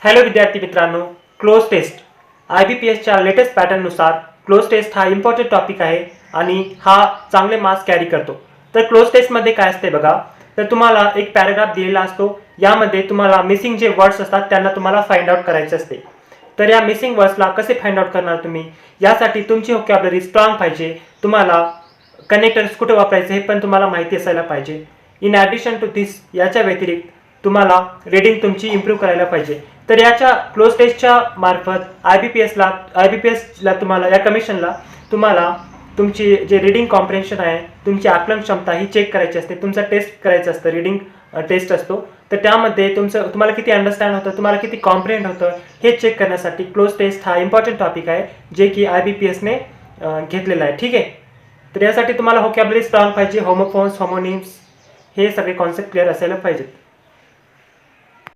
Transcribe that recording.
Hello विद्यार्थी मित्रांनो, close test IBPSच्या लेटेस्ट पॅटर्ननुसार क्लोज टेस्ट हा इम्पॉर्टंट टॉपिक आहे आणि हा चांगले मार्क्स कॅरी करतो. तर क्लोज टेस्टमध्ये काय असते बघा, तर तुम्हाला एक पॅराग्राफ दिलेला असतो. यामध्ये तुम्हाला मिसिंग जे वर्ड्स असतात त्यांना तुम्हाला फाइंड आउट करायचे असते. तर या मिसिंग वर्ड्सला कसे फाइंड आउट करणार तुम्ही, यासाठी तुमची व्होकॅब्युलरी स्ट्रॉंग पाहिजे. तुम्हाला कनेक्टर्स कुठे वापरायचे हे पण तुम्हाला माहिती असायला पाहिजे. इन ॲडिशन टू दिस, याच्या व्यतिरिक्त तुम्हाला रीडिंग तुमची इम्प्रूव्ह करायला पाहिजे. तर याच्या क्लोज टेस्टच्या मार्फत IBPSला तुम्हाला, या कमिशनला तुम्हाला तुमची जे रीडिंग कॉम्प्रेन्शन आहे, तुमची आकलन क्षमता ही चेक करायची असते. तुमचा टेस्ट करायचं असतं, रीडिंग टेस्ट असतो. तर त्यामध्ये तुम्हाला किती अंडरस्टँड होतं, तुम्हाला किती कॉम्प्रिहेंड होतं हे चेक करण्यासाठी क्लोज टेस्ट हा इम्पॉर्टंट टॉपिक आहे, जे की IBPSने घेतलेला आहे. ठीक आहे. तर यासाठी तुम्हाला व्होकॅब्युलरी स्ट्रॉंग पाहिजे. होमोफोन्स, होमोनिम्स हे सगळे कॉन्सेप्ट क्लिअर असायला पाहिजेत.